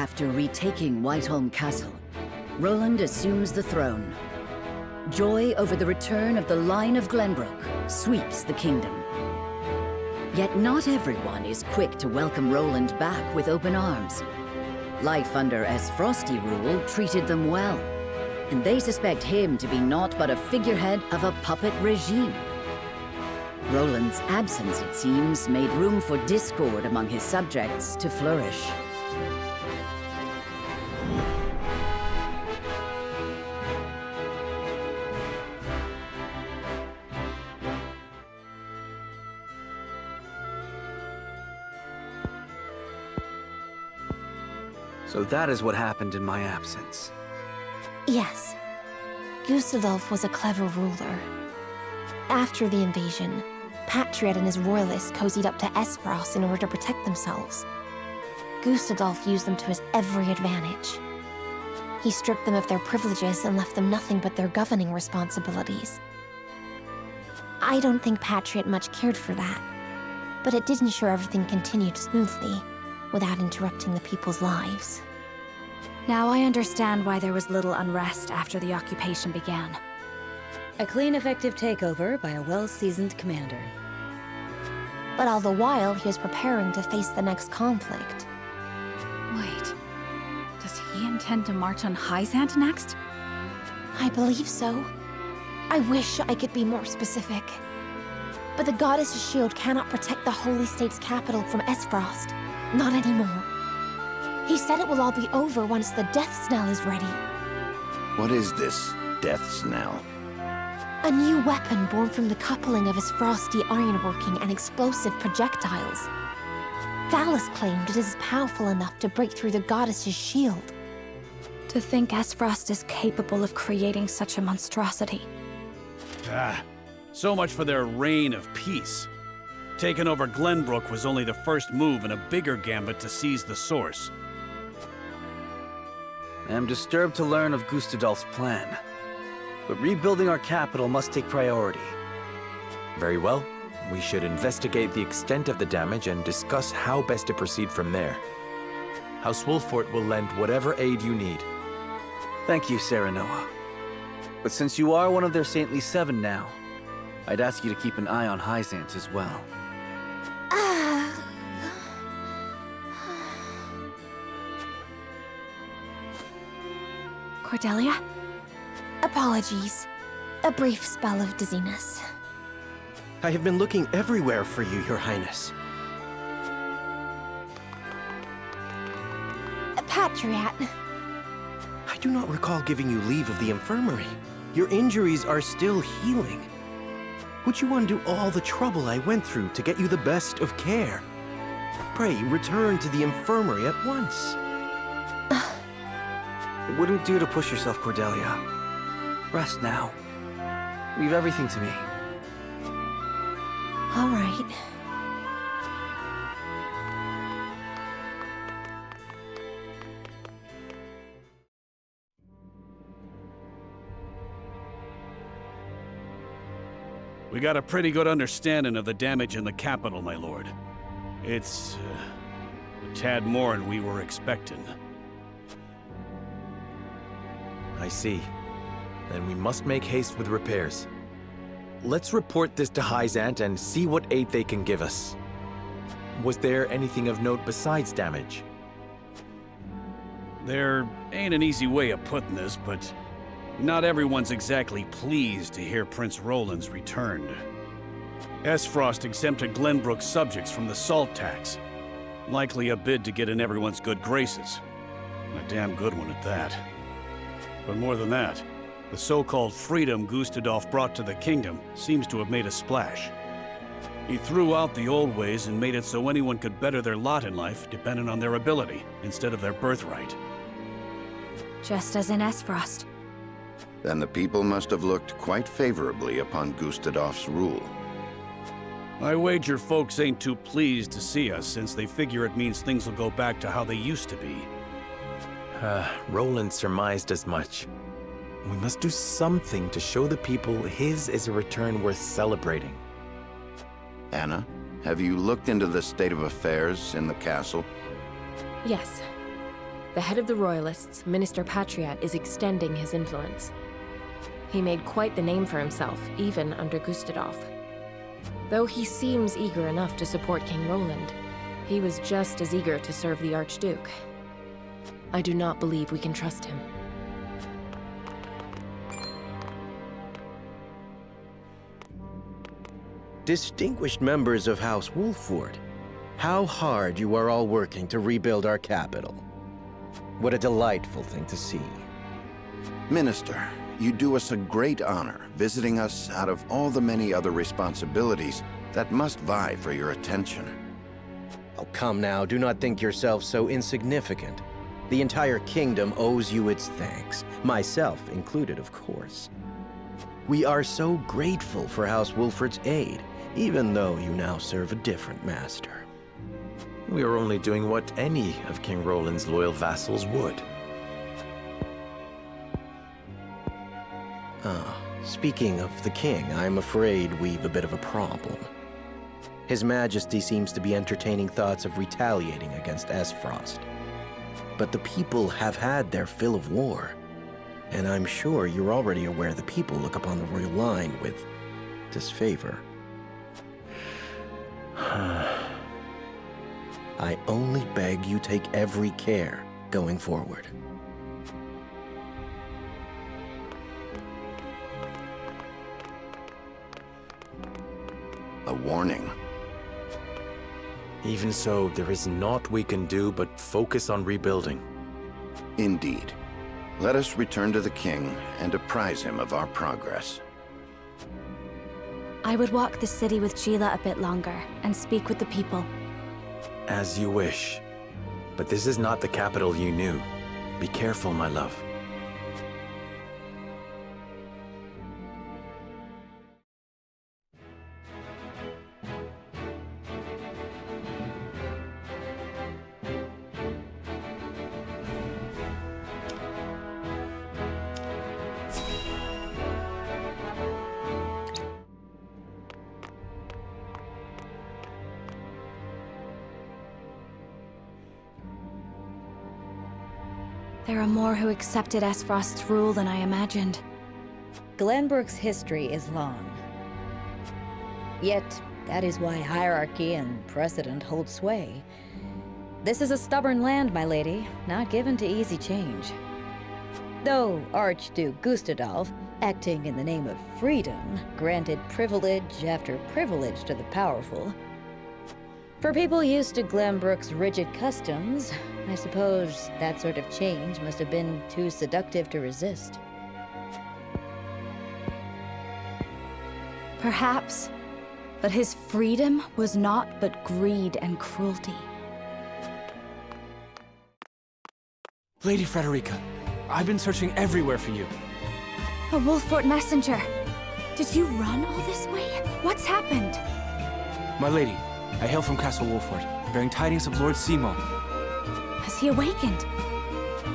After retaking Whiteholm Castle, Roland assumes the throne. Joy over the return of the line of Glenbrook sweeps the kingdom. Yet not everyone is quick to welcome Roland back with open arms. Life under Frosty rule treated them well, and they suspect him to be naught but a figurehead of a puppet regime. Roland's absence, it seems, made room for discord among his subjects to flourish. So that is what happened in my absence. Yes. Gustadolf was a clever ruler. After the invasion, Patriot and his royalists cozied up to Esfrost in order to protect themselves. Gustadolf used them to his every advantage. He stripped them of their privileges and left them nothing but their governing responsibilities. I don't think Patriot much cared for that, but it did ensure everything continued smoothly, without interrupting the people's lives. Now I understand why there was little unrest after the occupation began. A clean, effective takeover by a well-seasoned commander. But all the while, he was preparing to face the next conflict. Wait, does he intend to march on Hyzant next? I believe so. I wish I could be more specific. But the Goddess's shield cannot protect the Holy State's capital from Esfrost. Not anymore. He said it will all be over once the Death Snell is ready. What is this Death Snell? A new weapon born from the coupling of his frosty ironworking and explosive projectiles. Thalos claimed it is powerful enough to break through the Goddess's shield. To think Esfrost is capable of creating such a monstrosity. So much for their reign of peace. Taking over Glenbrook was only the first move in a bigger gambit to seize the source. I am disturbed to learn of Gustadolf's plan. But rebuilding our capital must take priority. Very well. We should investigate the extent of the damage and discuss how best to proceed from there. House Wolffort will lend whatever aid you need. Thank you, Serenoa. But since you are one of their Saintly Seven now, I'd ask you to keep an eye on Hyzant as well. Cordelia? Apologies. A brief spell of dizziness. I have been looking everywhere for you, Your Highness. Patriot. I do not recall giving you leave of the infirmary. Your injuries are still healing. Would you undo all the trouble I went through to get you the best of care? Pray, return to the infirmary at once. It wouldn't do to push yourself, Cordelia. Rest now. Leave everything to me. All right. We got a pretty good understanding of the damage in the capital, my lord. It's a tad more than we were expecting. I see. Then we must make haste with repairs. Let's report this to Hyzant and see what aid they can give us. Was there anything of note besides damage? There ain't an easy way of putting this, but not everyone's exactly pleased to hear Prince Roland's returned. Esfrost exempted Glenbrook's subjects from the salt tax. Likely a bid to get in everyone's good graces. A damn good one at that. But more than that, the so-called freedom Gustadolf brought to the kingdom seems to have made a splash. He threw out the old ways and made it so anyone could better their lot in life depending on their ability, instead of their birthright. Just as in Esfrost. Then the people must have looked quite favorably upon Gustadolf's rule. I wager folks ain't too pleased to see us, since they figure it means things will go back to how they used to be. Roland surmised as much. We must do something to show the people his is a return worth celebrating. Anna, have you looked into the state of affairs in the castle? Yes. The head of the Royalists, Minister Patriat, is extending his influence. He made quite the name for himself, even under Gustadolf. Though he seems eager enough to support King Roland, he was just as eager to serve the Archduke. I do not believe we can trust him. Distinguished members of House Wolford, how hard you are all working to rebuild our capital. What a delightful thing to see. Minister, you do us a great honor visiting us out of all the many other responsibilities that must vie for your attention. Oh, come now, do not think yourself so insignificant. The entire kingdom owes you its thanks, myself included, of course. We are so grateful for House Wolford's aid, even though you now serve a different master. We are only doing what any of King Roland's loyal vassals would. Speaking of the king, I'm afraid we've a bit of a problem. His Majesty seems to be entertaining thoughts of retaliating against Esfrost. But the people have had their fill of war, and I'm sure you're already aware the people look upon the royal line with disfavor. I only beg you take every care going forward. A warning. Even so, there is naught we can do but focus on rebuilding. Indeed. Let us return to the king and apprise him of our progress. I would walk the city with Sheila a bit longer and speak with the people. As you wish. But this is not the capital you knew. Be careful, my love. There are more who accepted Esfrost's rule than I imagined. Glenbrook's history is long. Yet, that is why hierarchy and precedent hold sway. This is a stubborn land, my lady, not given to easy change. Though Archduke Gustadolf, acting in the name of freedom, granted privilege after privilege to the powerful. For people used to Glenbrook's rigid customs, I suppose that sort of change must have been too seductive to resist. Perhaps, but his freedom was naught but greed and cruelty. Lady Frederica, I've been searching everywhere for you. A Wolfort messenger! Did you run all this way? What's happened? My lady, I hail from Castle Wolfort, bearing tidings of Lord Simo. Has he awakened?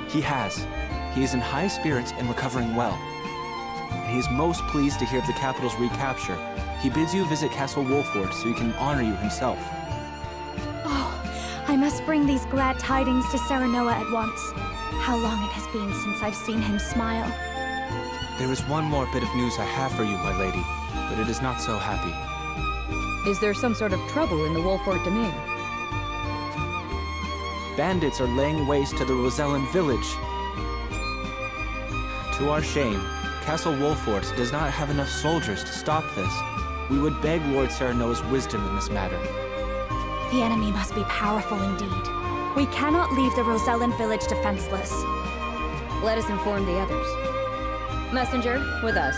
He has. He is in high spirits and recovering well. And he is most pleased to hear of the capital's recapture. He bids you visit Castle Wolfort so he can honor you himself. Oh, I must bring these glad tidings to Serenoa at once. How long it has been since I've seen him smile. There is one more bit of news I have for you, my lady, but it is not so happy. Is there some sort of trouble in the Wolfort domain? Bandits are laying waste to the Rosellan village. To our shame, Castle Wolfort does not have enough soldiers to stop this. We would beg Lord Serenoa's wisdom in this matter. The enemy must be powerful indeed. We cannot leave the Rosellan village defenseless. Let us inform the others. Messenger, with us.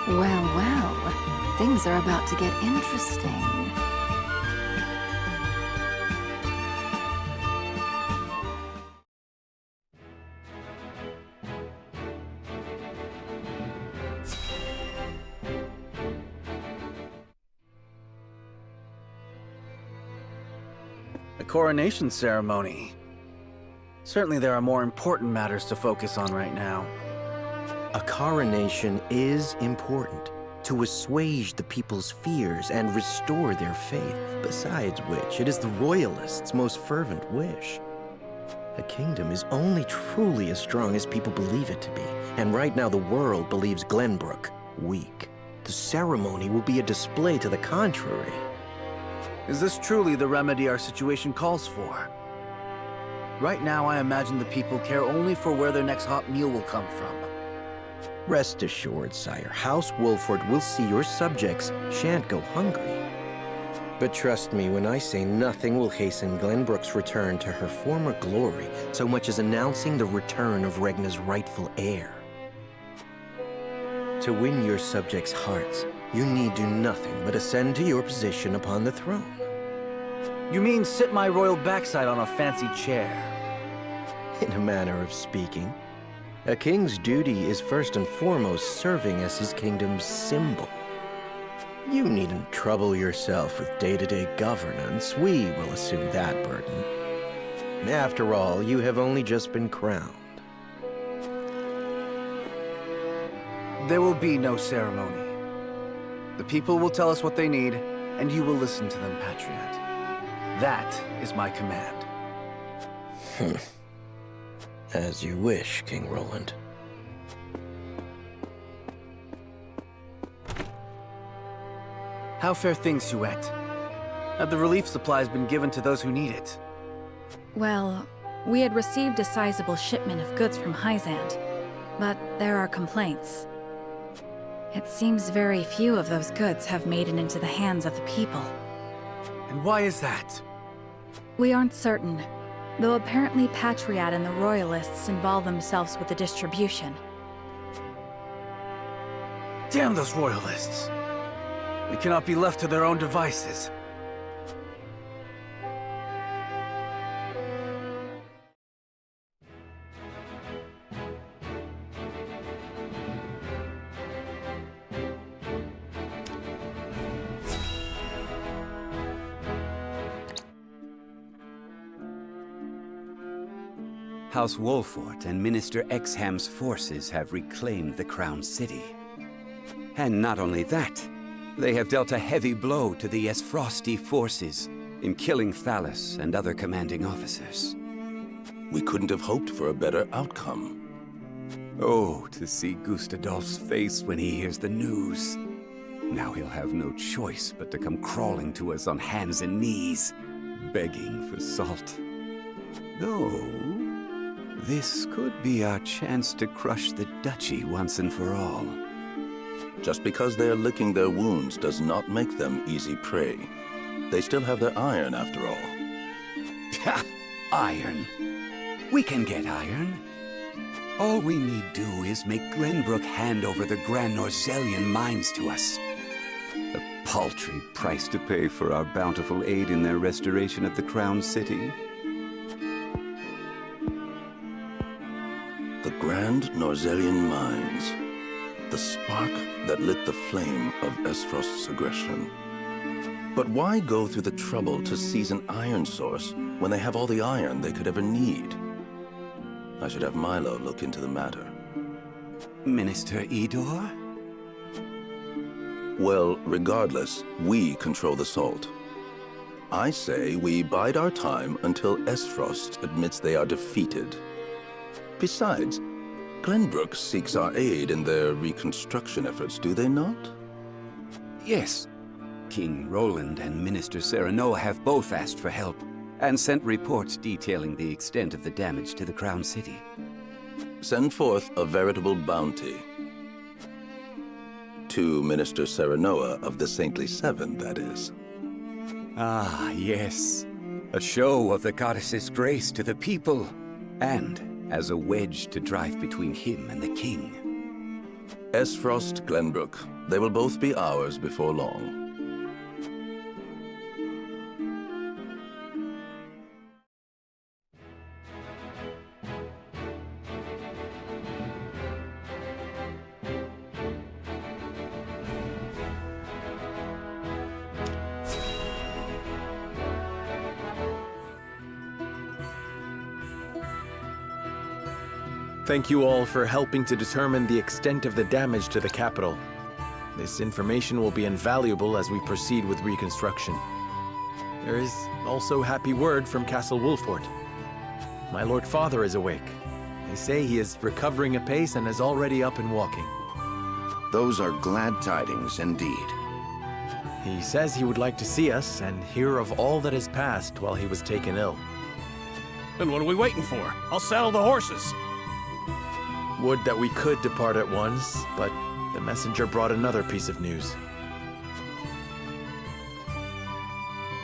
Well, well. Things are about to get interesting. A coronation ceremony. Certainly there are more important matters to focus on right now. A coronation is important to assuage the people's fears and restore their faith, besides which it is the royalists' most fervent wish. A kingdom is only truly as strong as people believe it to be, and right now the world believes Glenbrook weak. The ceremony will be a display to the contrary. Is this truly the remedy our situation calls for? Right now, I imagine the people care only for where their next hot meal will come from. Rest assured, sire, House Wolford will see your subjects shan't go hungry. But trust me when I say nothing will hasten Glenbrook's return to her former glory so much as announcing the return of Regna's rightful heir. To win your subjects' hearts, you need do nothing but ascend to your position upon the throne. You mean sit my royal backside on a fancy chair? In a manner of speaking. A king's duty is first and foremost serving as his kingdom's symbol. You needn't trouble yourself with day-to-day governance. We will assume that burden. After all, you have only just been crowned. There will be no ceremony. The people will tell us what they need, and you will listen to them, Patriot. That is my command. As you wish, King Roland. How fare things, Huette? Have the relief supplies been given to those who need it? Well, we had received a sizable shipment of goods from Hyzant, but there are complaints. It seems very few of those goods have made it into the hands of the people. And why is that? We aren't certain, though apparently Patriot and the Royalists involve themselves with the distribution. Damn those Royalists! They cannot be left to their own devices. House Wolfort and Minister Exham's forces have reclaimed the Crown City. And not only that, they have dealt a heavy blow to the Esfrosti forces in killing Thalas and other commanding officers. We couldn't have hoped for a better outcome. Oh, to see Gustadolf's face when he hears the news. Now he'll have no choice but to come crawling to us on hands and knees, begging for salt. Though, this could be our chance to crush the Duchy once and for all. Just because they're licking their wounds does not make them easy prey. They still have their iron, after all. Ha! Iron. We can get iron. All we need do is make Glenbrook hand over the Grand Norzelian mines to us. A paltry price to pay for our bountiful aid in their restoration of the Crown City. The Grand Norzelian mines. The spark that lit the flame of Esfrost's aggression. But why go through the trouble to seize an iron source when they have all the iron they could ever need? I should have Milo look into the matter. Minister Idor? Well, regardless, we control the salt. I say we bide our time until Esfrost admits they are defeated. Besides, Glenbrook seeks our aid in their reconstruction efforts, do they not? Yes. King Roland and Minister Serenoa have both asked for help, and sent reports detailing the extent of the damage to the Crown City. Send forth a veritable bounty. To Minister Serenoa of the Saintly Seven, that is. Ah, yes. A show of the goddess's grace to the people, and as a wedge to drive between him and the king. Esfrost, Glenbrook, they will both be ours before long. Thank you all for helping to determine the extent of the damage to the capital. This information will be invaluable as we proceed with reconstruction. There is also happy word from Castle Wolfort. My Lord Father is awake. They say he is recovering apace and is already up and walking. Those are glad tidings indeed. He says he would like to see us and hear of all that has passed while he was taken ill. Then what are we waiting for? I'll saddle the horses. Would that we could depart at once, but the messenger brought another piece of news.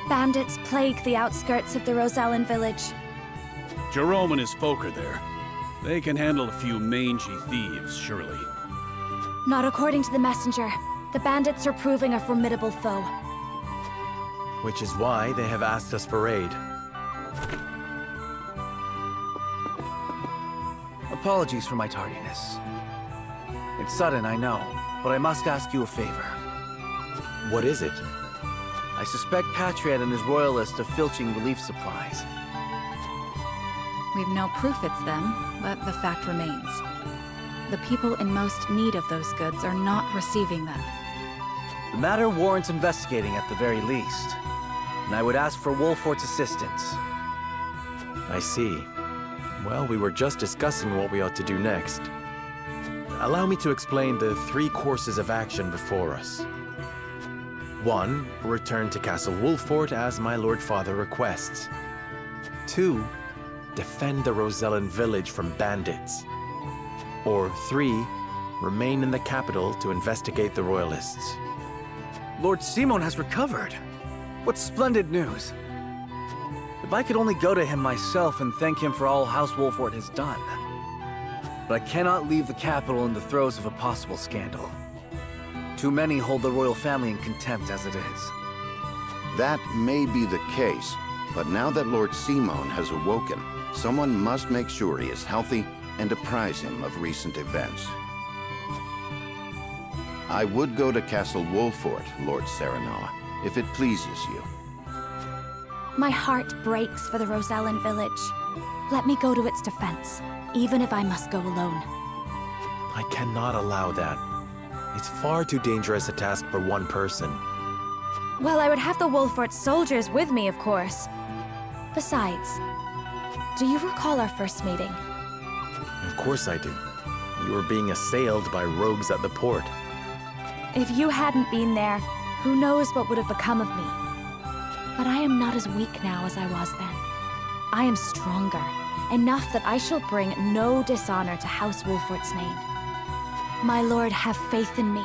Bandits plague the outskirts of the Rosellan village. Jerome and his folk are there. They can handle a few mangy thieves, surely. Not according to the messenger. The bandits are proving a formidable foe. Which is why they have asked us for aid. Apologies for my tardiness. It's sudden, I know, but I must ask you a favor. What is it? I suspect Patriot and his royalists of filching relief supplies. We've no proof it's them, but the fact remains. The people in most need of those goods are not receiving them. The matter warrants investigating at the very least, and I would ask for Wolfort's assistance. I see. Well, we were just discussing what we ought to do next. Allow me to explain the 3 courses of action before us. 1. Return to Castle Wolfort as my Lord Father requests. 2. Defend the Rosellan village from bandits. Or 3. Remain in the capital to investigate the royalists. Lord Simon has recovered. What splendid news. If I could only go to him myself and thank him for all House Wolfort has done. But I cannot leave the capital in the throes of a possible scandal. Too many hold the royal family in contempt as it is. That may be the case, but now that Lord Simon has awoken, someone must make sure he is healthy and apprise him of recent events. I would go to Castle Wolfort, Lord Serenoa, if it pleases you. My heart breaks for the Rosellan village. Let me go to its defense, even if I must go alone. I cannot allow that. It's far too dangerous a task for one person. Well, I would have the Wolfort soldiers with me, of course. Besides, do you recall our first meeting? Of course I do. You were being assailed by rogues at the port. If you hadn't been there, who knows what would have become of me. But I am not as weak now as I was then. I am stronger, enough that I shall bring no dishonor to House Wolfort's name. My lord, have faith in me.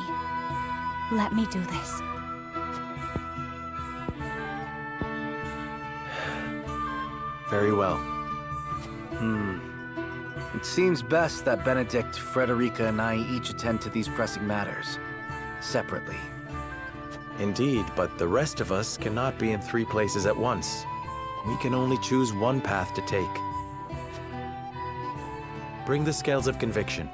Let me do this. Very well. It seems best that Benedict, Frederica, and I each attend to these pressing matters, separately. Indeed, but the rest of us cannot be in 3 places at once. We can only choose one path to take. Bring the scales of conviction.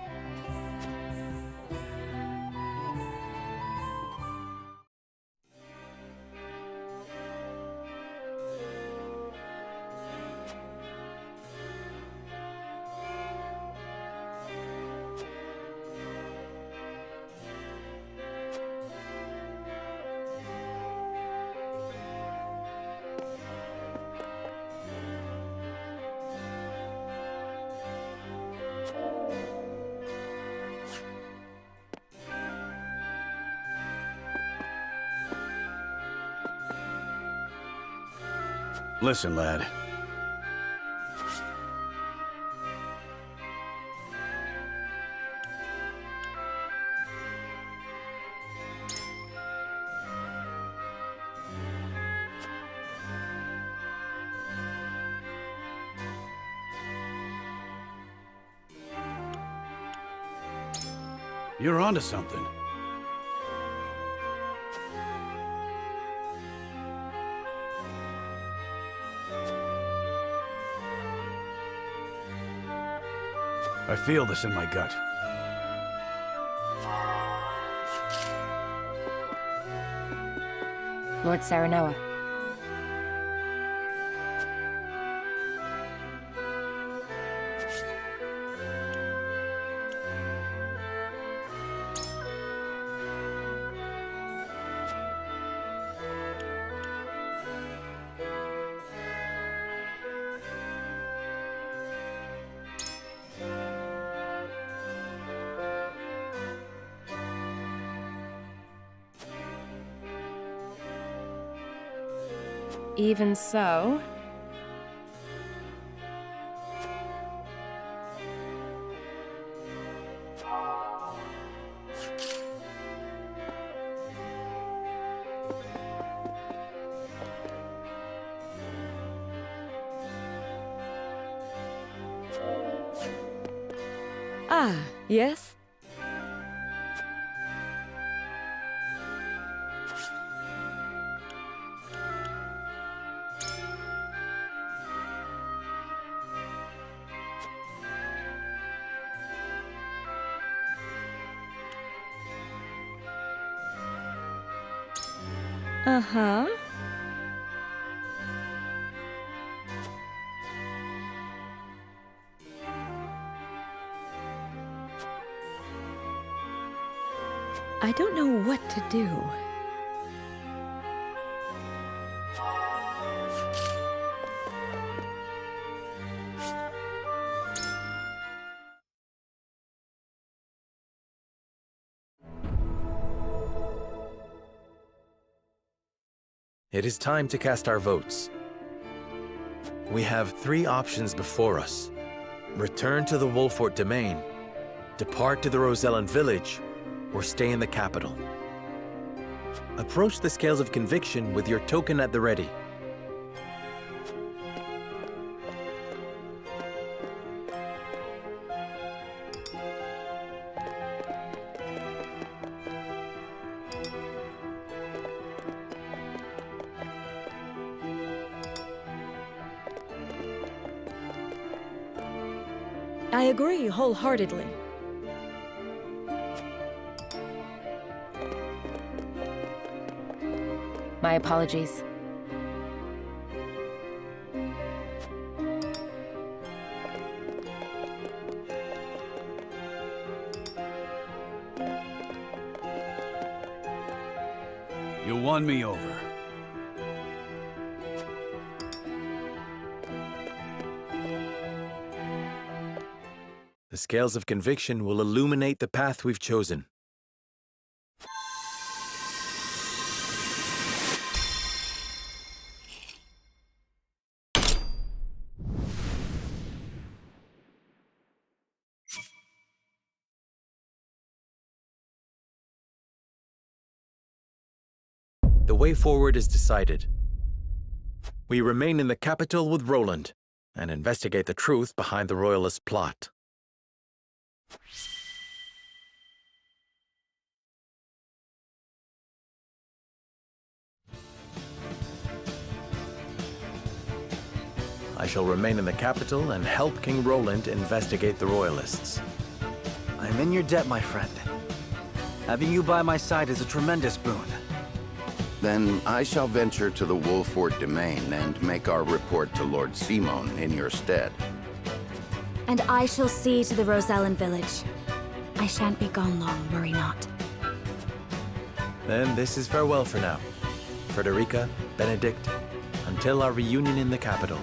Listen, lad. You're onto something. I feel this in my gut. Lord Serenoa. Even so... Ah, yes? Uh-huh. I don't know what to do. It is time to cast our votes. We have 3 options before us. Return to the Wolfort domain, depart to the Rosellan village, or stay in the capital. Approach the scales of conviction with your token at the ready. I agree wholeheartedly. My apologies. You won me over. The scales of conviction will illuminate the path we've chosen. The way forward is decided. We remain in the capital with Roland and investigate the truth behind the Royalist plot. I shall remain in the capital and help King Roland investigate the Royalists. I'm in your debt, my friend. Having you by my side is a tremendous boon. Then I shall venture to the Wolfort domain and make our report to Lord Simon in your stead. And I shall see to the Rosellan village. I shan't be gone long, worry not. Then this is farewell for now. Frederica, Benedict, until our reunion in the capital.